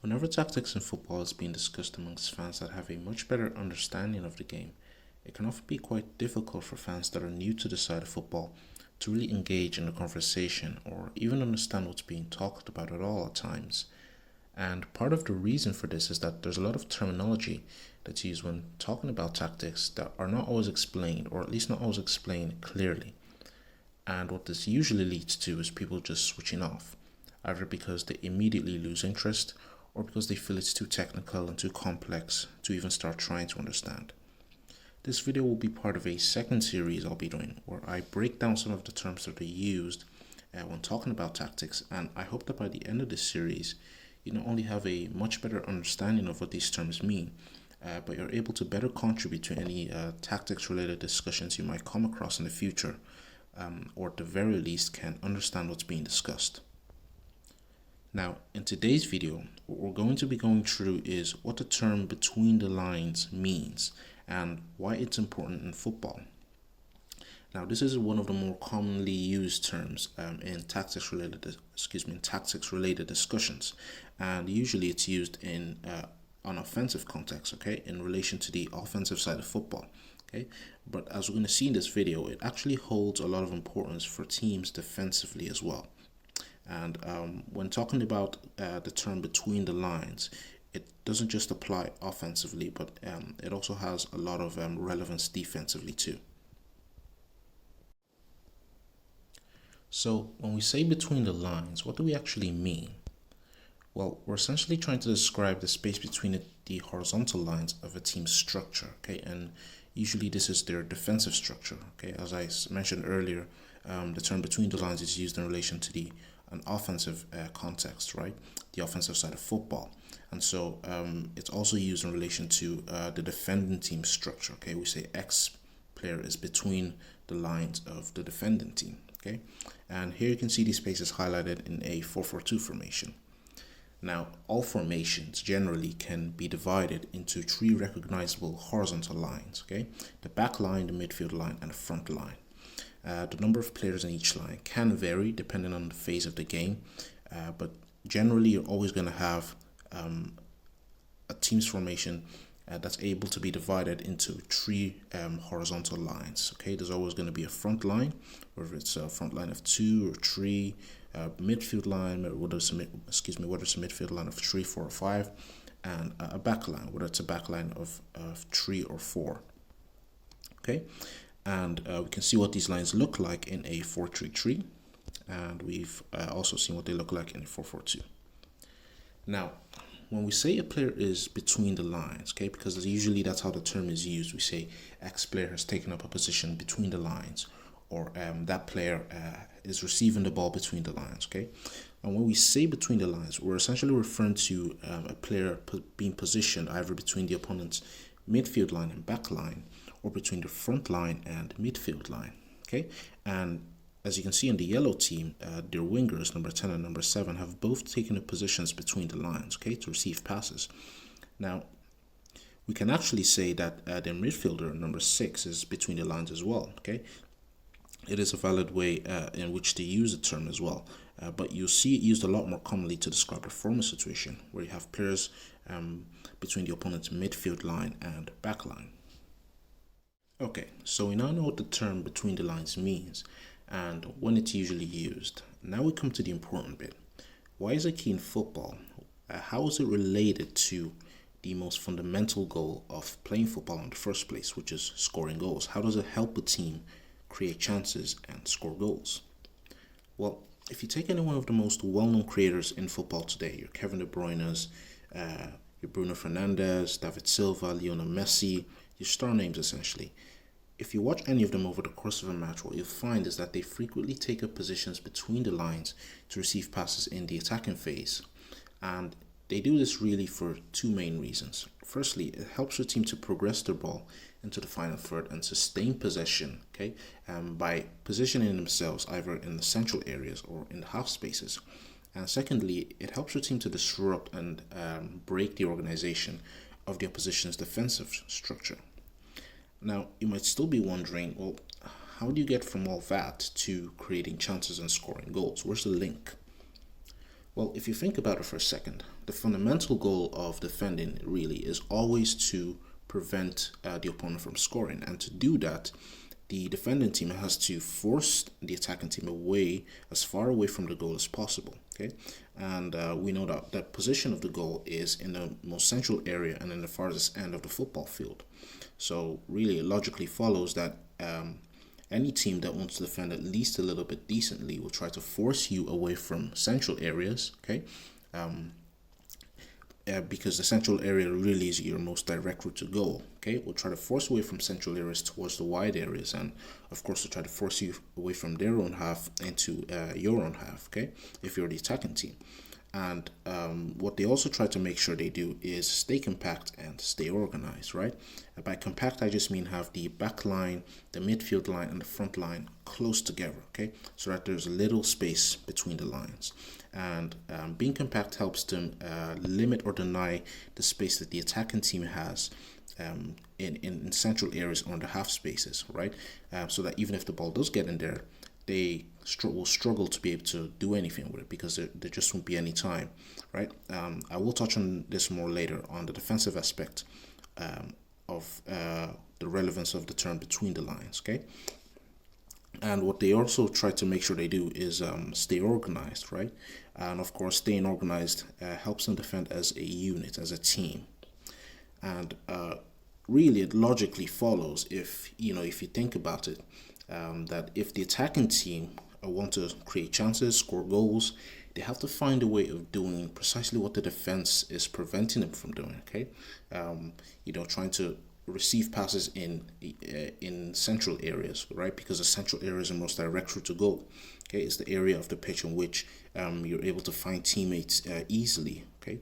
Whenever tactics in football is being discussed amongst fans that have a much better understanding of the game, it can often be quite difficult for fans that are new to the side of football to really engage in the conversation or even understand what's being talked about at all at times. And part of the reason for this is that there's a lot of terminology that's used when talking about tactics that are not always explained, or at least not always explained clearly. And what this usually leads to is people just switching off, either because they immediately lose interest or because they feel it's too technical and too complex to even start trying to understand. This video will be part of a second series I'll be doing where I break down some of the terms that are used when talking about tactics, and I hope that by the end of this series you not only have a much better understanding of what these terms mean, but you're able to better contribute to any tactics related discussions you might come across in the future, or at the very least can understand what's being discussed. Now, in today's video, what we're going to be going through is what the term between the lines means and why it's important in football. Now, this is one of the more commonly used terms in tactics related discussions, and usually it's used in an offensive context, okay, in relation to the offensive side of football. Okay, but as we're going to see in this video, it actually holds a lot of importance for teams defensively as well. And when talking about the term between the lines, it doesn't just apply offensively, but it also has a lot of relevance defensively too. So when we say between the lines, what do we actually mean? Well, we're essentially trying to describe the space between the horizontal lines of a team's structure, okay? And usually this is their defensive structure, okay? As I mentioned earlier, the term between the lines is used in relation to an offensive context, right? The offensive side of football. And so it's also used in relation to the defending team structure, okay? We say X player is between the lines of the defending team, okay? And here you can see these spaces highlighted in a 4-4-2 formation. Now, all formations generally can be divided into three recognizable horizontal lines, okay? The back line, the midfield line, and the front line. The number of players in each line can vary depending on the phase of the game, but generally you're always going to have a team's formation that's able to be divided into three horizontal lines. Okay, there's always going to be a front line, whether it's a front line of 2 or 3, midfield line, whether it's a midfield line of 3, 4, or 5, and a back line, whether it's a back line of 3 or 4. Okay, and we can see what these lines look like in a 4-3-3, and we've also seen what they look like in a 4-4-2. Now, when we say a player is between the lines, okay, because usually that's how the term is used, we say X player has taken up a position between the lines, or that player is receiving the ball between the lines, okay? And when we say between the lines, we're essentially referring to a player being positioned either between the opponent's midfield line and back line, or between the front line and midfield line, okay? And as you can see in the yellow team, their wingers, number 10 and number 7, have both taken up positions between the lines, okay, to receive passes. Now, we can actually say that their midfielder, number 6, is between the lines as well, okay? It is a valid way in which to use the term as well, but you'll see it used a lot more commonly to describe a formal situation, where you have players between the opponent's midfield line and back line. Okay, so we now know what the term between the lines means and when it's usually used. Now we come to the important bit. Why is it key in football? How is it related to the most fundamental goal of playing football in the first place, which is scoring goals? How does it help a team create chances and score goals? Well, if you take any one of the most well-known creators in football today, your Kevin De Bruyne's, your Bruno Fernandes, David Silva, Lionel Messi, your star names essentially. If you watch any of them over the course of a match, what you'll find is that they frequently take up positions between the lines to receive passes in the attacking phase. And they do this really for two main reasons. Firstly, it helps the team to progress the ball into the final third and sustain possession, okay, by positioning themselves either in the central areas or in the half spaces. And secondly, it helps your team to disrupt and break the organization of the opposition's defensive structure. Now, you might still be wondering, well, how do you get from all that to creating chances and scoring goals? Where's the link? Well, if you think about it for a second, the fundamental goal of defending really is always to prevent the opponent from scoring. And to do that, the defending team has to force the attacking team away, as far away from the goal as possible. Okay, and we know that the position of the goal is in the most central area and in the farthest end of the football field. So really, it logically follows that any team that wants to defend at least a little bit decently will try to force you away from central areas. Okay, because the central area really is your most direct route to goal. Okay, we'll try to force away from central areas towards the wide areas, and of course, we'll try to force you away from their own half into your own half. Okay, if you're the attacking team. And what they also try to make sure they do is stay compact and stay organized, right? And by compact, I just mean have the back line, the midfield line, and the front line close together, okay? So that there's a little space between the lines. And being compact helps them limit or deny the space that the attacking team has in central areas or the half spaces, right? So that even if the ball does get in there, they will struggle to be able to do anything with it because there just won't be any time, right? I will touch on this more later on the defensive aspect of the relevance of the term between the lines, okay? And what they also try to make sure they do is stay organized, right? And of course, staying organized helps them defend as a unit, as a team. And really, it logically follows if you think about it, that if the attacking team want to create chances, score goals, they have to find a way of doing precisely what the defense is preventing them from doing. Okay, trying to receive passes in central areas, right? Because the central area is the most direct route to goal. Okay, it's the area of the pitch in which you're able to find teammates easily. Okay,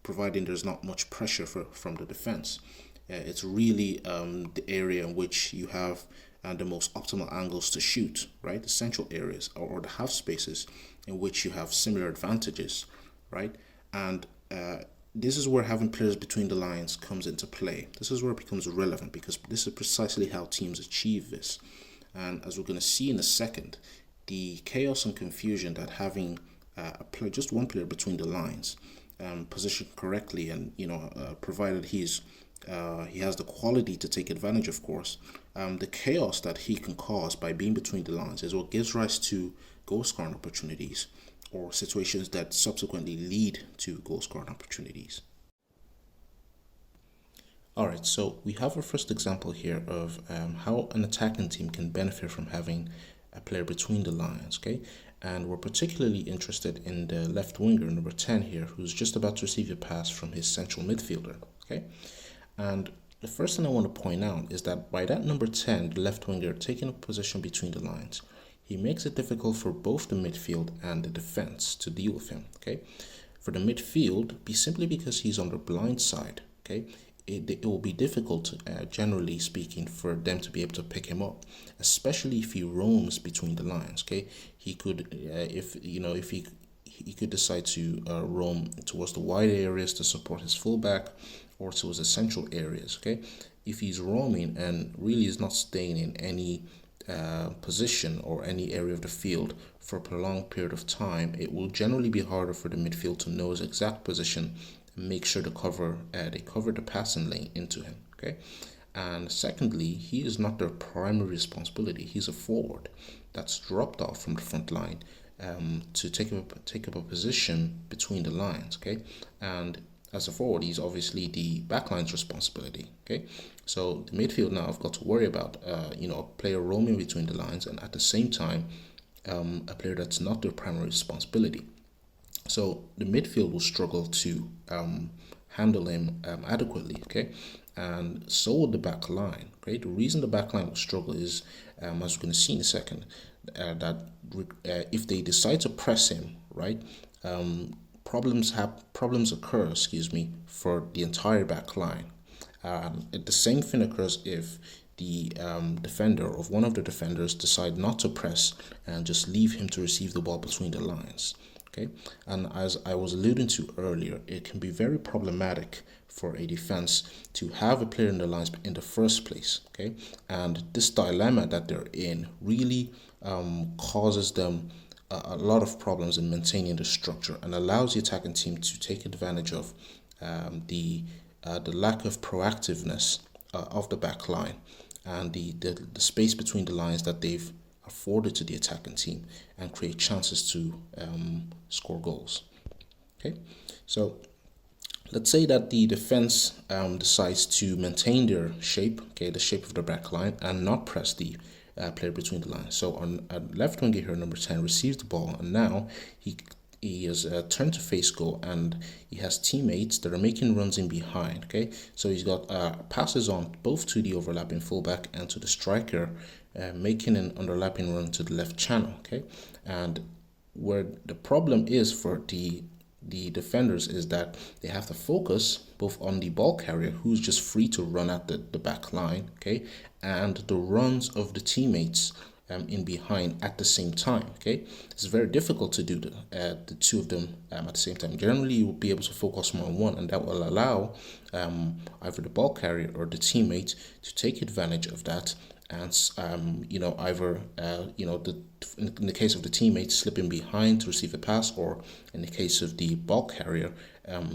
providing there's not much pressure from the defense. It's really the area in which you have the most optimal angles to shoot, right? The central areas or the half spaces in which you have similar advantages, right? And this is where having players between the lines comes into play. This is where it becomes relevant because this is precisely how teams achieve this. And as we're going to see in a second, the chaos and confusion that having just one player between the lines, positioned correctly, and provided he has the quality to take advantage, of course, the chaos that he can cause by being between the lines is what gives rise to goal scoring opportunities or situations that subsequently lead to goal scoring opportunities. Alright, so we have our first example here of how an attacking team can benefit from having a player between the lines, okay? And we're particularly interested in the left winger, number 10 here, who's just about to receive a pass from his central midfielder, okay? And the first thing I want to point out is that by that number 10, the left winger taking a position between the lines, he makes it difficult for both the midfield and the defense to deal with him, okay? For the midfield, simply because he's on the blind side, okay? It will be difficult, generally speaking, for them to be able to pick him up, especially if he roams between the lines, okay? He could, if he could decide to roam towards the wide areas to support his fullback, or towards the central areas, okay? If he's roaming and really is not staying in any position or any area of the field for a prolonged period of time, it will generally be harder for the midfield to know his exact position and make sure they cover the passing lane into him, okay? And secondly, he is not their primary responsibility. He's a forward that's dropped off from the front line to take up a position between the lines, okay? And as a forward, he's obviously the backline's responsibility, okay? So the midfield now have got to worry about, a player roaming between the lines and at the same time, a player that's not their primary responsibility. So the midfield will struggle to handle him adequately, okay? And so will the back line, okay? The reason the back line will struggle is, as we're going to see in a second, that if they decide to press him, right, problems occur, for the entire back line. The same thing occurs if the defender or one of the defenders decide not to press and just leave him to receive the ball between the lines. Okay, and as I was alluding to earlier, it can be very problematic for a defense to have a player in the lines in the first place. Okay, and this dilemma that they're in really causes them a lot of problems in maintaining the structure and allows the attacking team to take advantage of the lack of proactiveness of the back line and the space between the lines that they've afforded to the attacking team and create chances to score goals. Okay, so let's say that the defense decides to maintain their shape, okay, the shape of the back line, and not press the player between the lines. So on a left winger here, number 10 receives the ball, and now he is turned to face goal, and he has teammates that are making runs in behind. Okay, so he's got passes on both to the overlapping fullback and to the striker, making an underlapping run to the left channel. Okay, and where the problem is for the defenders is that they have to focus both on the ball carrier, who's just free to run at the back line, okay, and the runs of the teammates in behind at the same time. Okay, it's very difficult to do the two of them at the same time. Generally, you will be able to focus more on one, and that will allow either the ball carrier or the teammate to take advantage of that. And either in the case of the teammate, slipping behind to receive a pass, or in the case of the ball carrier,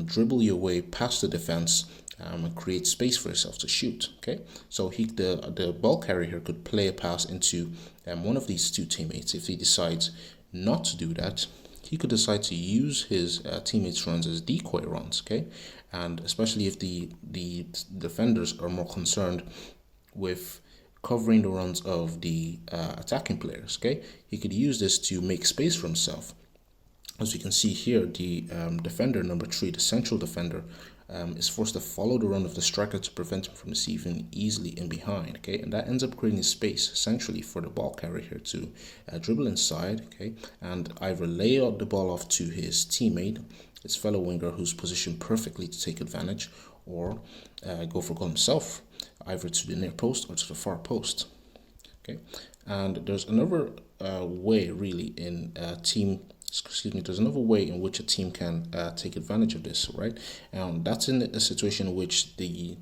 dribble your way past the defense and create space for yourself to shoot. Okay, so the ball carrier here could play a pass into one of these two teammates. If he decides not to do that, he could decide to use his teammates' runs as decoy runs. Okay, and especially if the defenders are more concerned with covering the runs of the attacking players, okay, he could use this to make space for himself. As you can see here, the defender, number 3, the central defender, is forced to follow the run of the striker to prevent him from receiving easily in behind, okay, and that ends up creating space essentially for the ball carrier here to dribble inside, okay, and either lay out the ball off to his teammate, his fellow winger, who's positioned perfectly to take advantage, or go for goal himself, either to the near post or to the far post. Okay, and there's another way really in there's another way in which a team can take advantage of this, right? And that's in a situation in which the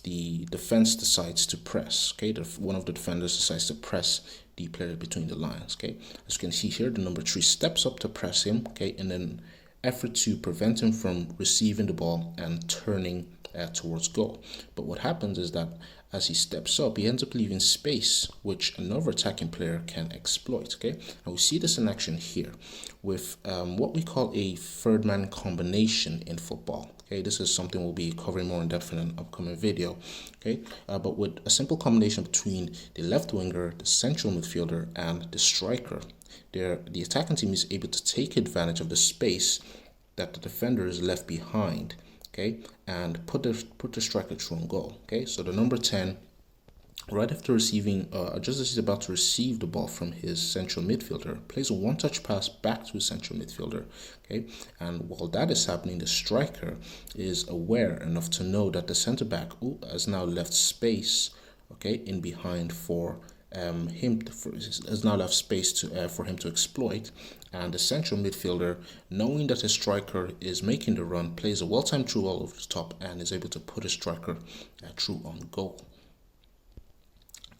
defense decides to press. Okay, one of the defenders decides to press the player between the lines. Okay, as you can see here, the number 3 steps up to press him. Okay, in an effort to prevent him from receiving the ball and turning towards goal. But what happens is that as he steps up, he ends up leaving space, which another attacking player can exploit. Okay, and we see this in action here with what we call a third man combination in football. Okay, this is something we'll be covering more in depth in an upcoming video. Okay, but with a simple combination between the left winger, the central midfielder, and the striker, the attacking team is able to take advantage of the space that the defender is left behind, okay, and put the striker through on goal. Okay, so the number 10, right after receiving, just as he's about to receive the ball from his central midfielder, plays a one-touch pass back to his central midfielder. Okay, and while that is happening, the striker is aware enough to know that the centre back has now left space, okay, in behind for has now left space for him to exploit, and the central midfielder, knowing that his striker is making the run, plays a well-timed through all over the top and is able to put his striker through on goal.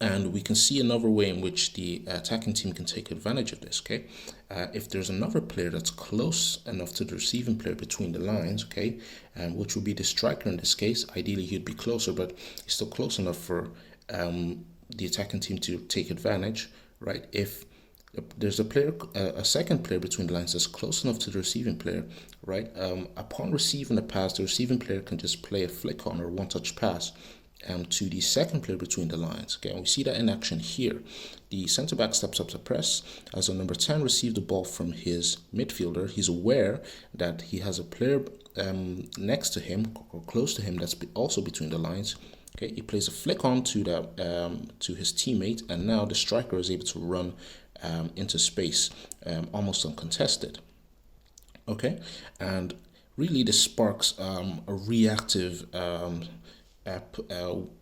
And we can see another way in which the attacking team can take advantage of this. Okay, if there's another player that's close enough to the receiving player between the lines, okay, which would be the striker in this case. Ideally, he'd be closer, but he's still close enough for the attacking team to take advantage, right? If there's a second player between the lines that's close enough to the receiving player, right? Upon receiving a pass, the receiving player can just play a flick on or one-touch pass to the second player between the lines. Okay, and we see that in action here. The centre back steps up to press. As the number 10 receives the ball from his midfielder, he's aware that he has a player next to him or close to him that's also between the lines. Okay, he plays a flick on to his teammate, and now the striker is able to run into space almost uncontested. Okay, and really this sparks a reactive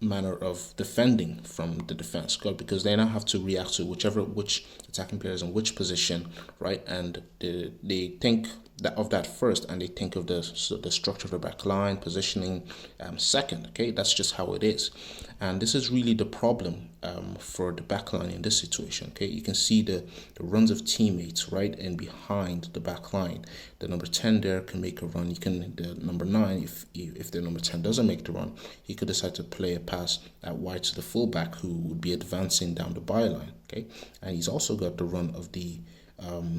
manner of defending from the defense, because they now have to react to which attacking player is in which position, right? And they think that first, and they think of the structure of the back line, positioning second. Okay, that's just how it is, and this is really the problem for the back line in this situation. Okay, you can see the runs of teammates right and behind the back line. The number 10 there can make a run. The number 9, if the number 10 doesn't make the run, he could decide to play a pass out wide to the fullback, who would be advancing down the byline. Okay, and he's also got the run of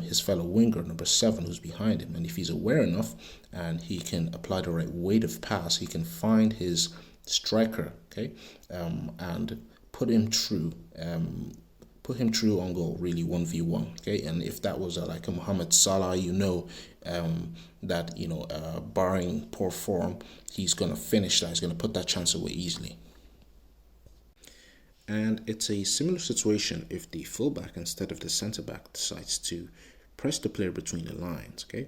his fellow winger, number 7, who's behind him. And if he's aware enough and he can apply the right weight of pass, he can find his striker, okay, and put him through on goal, really 1v1. Okay, and if that was like a Mohamed Salah, that barring poor form, he's gonna finish that. He's gonna put that chance away easily. And it's a similar situation if the fullback instead of the centre back decides to press the player between the lines. Okay,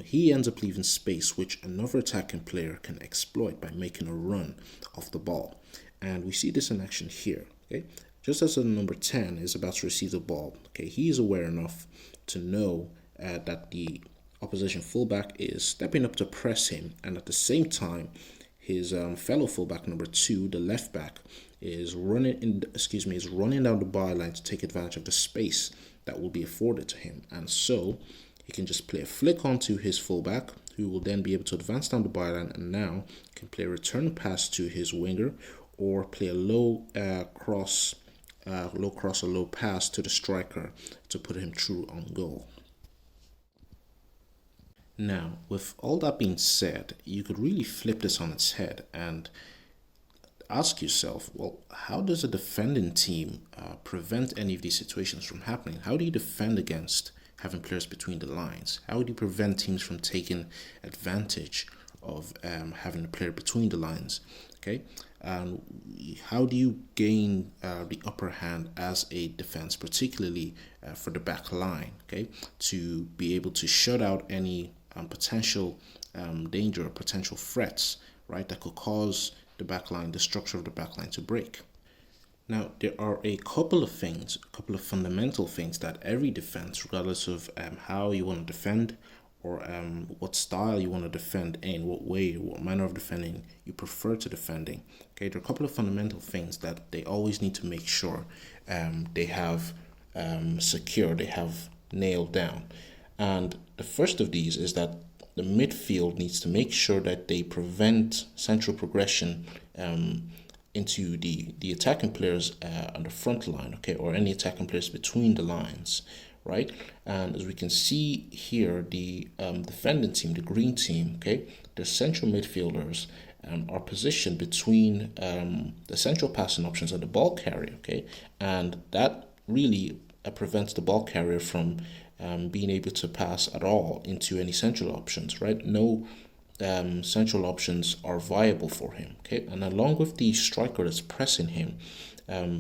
he ends up leaving space, which another attacking player can exploit by making a run off the ball. And we see this in action here. Okay, just as the number 10 is about to receive the ball, okay, he is aware enough to know that the opposition fullback is stepping up to press him, and at the same time, his fellow fullback, number 2, the left back, is running down the byline to take advantage of the space that will be afforded to him. And so he can just play a flick onto his fullback, who will then be able to advance down the byline, and now can play a return pass to his winger, or play a low cross or low pass to the striker to put him through on goal. Now, with all that being said, you could really flip this on its head and ask yourself, well, how does a defending team prevent any of these situations from happening? How do you defend against having players between the lines? How do you prevent teams from taking advantage of having a player between the lines? Okay, how do you gain the upper hand as a defense, particularly for the back line? Okay, to be able to shut out any potential danger or potential threats, right, that could cause the structure of the backline to break. Now, there are a couple of fundamental things that every defense, regardless of how you want to defend or what style you want to defend in, what way, what manner of defending you prefer to defending. Okay, there are a couple of fundamental things that they always need to make sure they have secure, they have nailed down. And the first of these is that the midfield needs to make sure that they prevent central progression into the attacking players on the front line, okay, or any attacking players between the lines, right? And as we can see here, the defending team, the green team, okay, the central midfielders are positioned between the central passing options and the ball carrier, okay, and that really prevents the ball carrier from being able to pass at all into any central options, right? No central options are viable for him, okay? And along with the striker that's pressing him,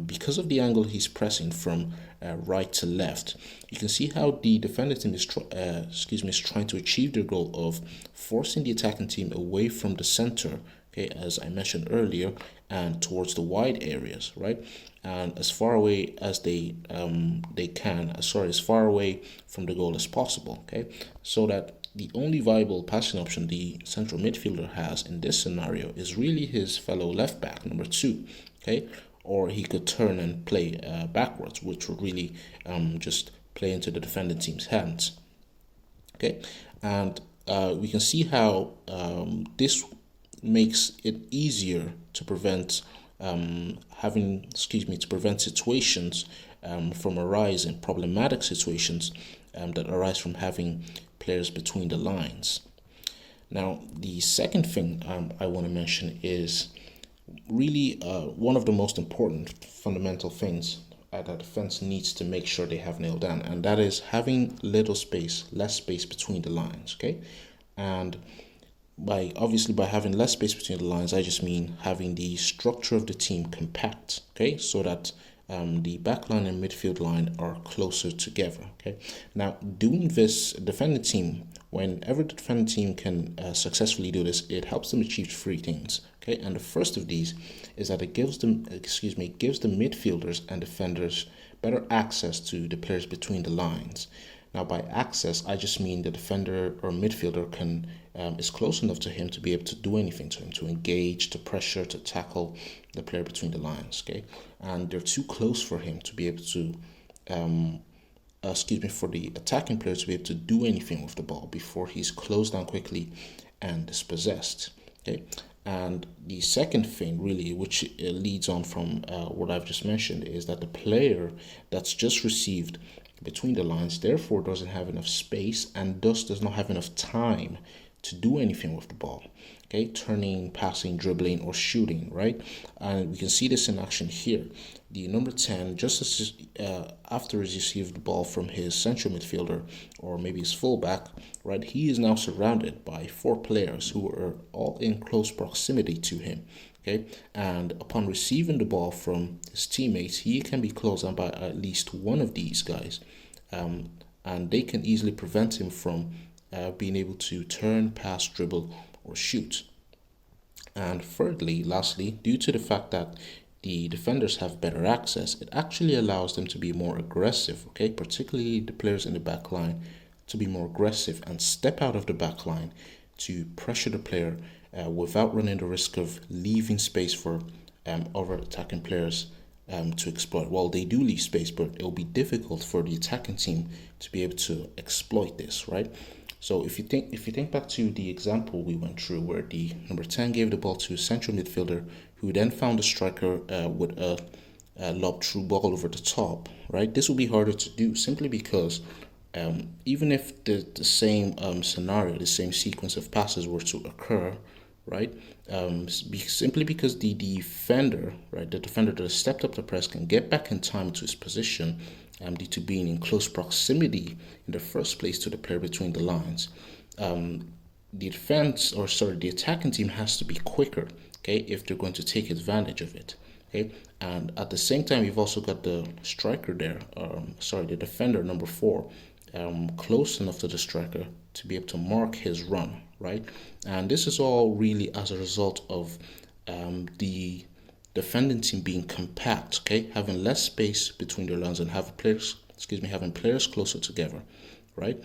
because of the angle he's pressing from right to left, you can see how the defending team is trying to achieve their goal of forcing the attacking team away from the center, okay, as I mentioned earlier, and towards the wide areas, right? And as far away as as far away from the goal as possible, okay? So that the only viable passing option the central midfielder has in this scenario is really his fellow left back, number 2, okay? Or he could turn and play backwards, which would really just play into the defending team's hands, okay? And we can see how this makes it easier to prevent situations from arising, problematic situations that arise from having players between the lines. Now, the second thing I want to mention is really one of the most important fundamental things that defense needs to make sure they have nailed down, and that is having less space between the lines, okay? And by having less space between the lines, I just mean having the structure of the team compact, okay, so that the back line and midfield line are closer together, okay? Now, doing this, whenever the defending team can successfully do this, it helps them achieve 3 things, okay? And the first of these is that it gives the midfielders and defenders better access to the players between the lines. Now, by access, I just mean the defender or midfielder can is close enough to him to be able to do anything to him, to engage, to pressure, to tackle the player between the lines. Okay, and they're too close for him to be able to for the attacking player to be able to do anything with the ball before he's closed down quickly and dispossessed. Okay, and the second thing, really, which leads on from what I've just mentioned, is that the player that's just received between the lines therefore doesn't have enough space and thus does not have enough time to do anything with the ball. Okay, turning, passing, dribbling, or shooting, right? And we can see this in action here. The number 10, just as after he's received the ball from his central midfielder or maybe his fullback, right, he is now surrounded by 4 players who are all in close proximity to him. Okay, and upon receiving the ball from his teammates, he can be closed down by at least one of these guys, and they can easily prevent him from being able to turn, pass, dribble, or shoot. And thirdly, lastly, due to the fact that the defenders have better access, it actually allows them to be more aggressive, okay? Particularly the players in the back line to be more aggressive and step out of the back line to pressure the player without running the risk of leaving space for other attacking players to exploit. Well, they do leave space, but it will be difficult for the attacking team to be able to exploit this, right? So if you think back to the example we went through, where the number 10 gave the ball to a central midfielder, who then found the striker with a lob through ball over the top, right? This will be harder to do simply because even if the same scenario, the same sequence of passes were to occur, right? Simply because the defender, right, the defender that has stepped up the press can get back in time to his position, due to being in close proximity in the first place to the player between the lines. The attacking team has to be quicker, okay, if they're going to take advantage of it, okay. And at the same time, you've also got the striker there, the defender number 4, close enough to the striker to be able to mark his run, right? And this is all really as a result of the defending team being compact, okay, having less space between their lines and having players closer together, right?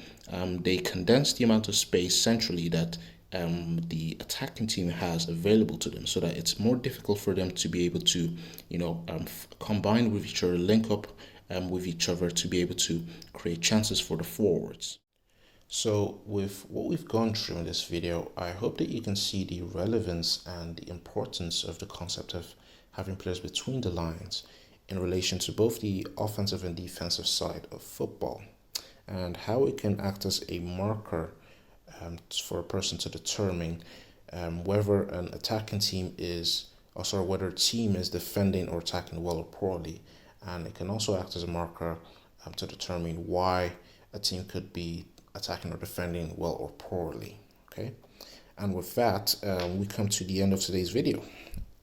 They condense the amount of space centrally that the attacking team has available to them, so that it's more difficult for them to be able to, combine with each other, link up with each other to be able to create chances for the forwards. So with what we've gone through in this video, I hope that you can see the relevance and the importance of the concept of having players between the lines in relation to both the offensive and defensive side of football, and how it can act as a marker for a person to determine whether an attacking team whether a team is defending or attacking well or poorly. And it can also act as a marker to determine why a team could be attacking or defending well or poorly. Okay, and with that, we come to the end of today's video.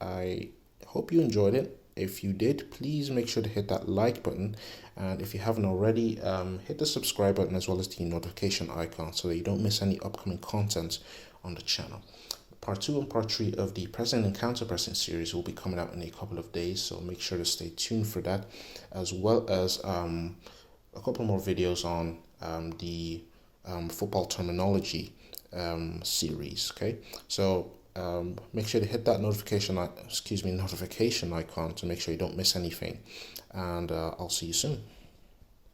I hope you enjoyed it. If you did, please make sure to hit that like button, and if you haven't already, hit the subscribe button as well as the notification icon so that you don't miss any upcoming content on the channel. Part 2 and Part 3 of the pressing and counter-pressing series will be coming out in a couple of days, so make sure to stay tuned for that, as well as a couple more videos on the football terminology series. Okay, so make sure to hit that notification icon to make sure you don't miss anything, and I'll see you soon.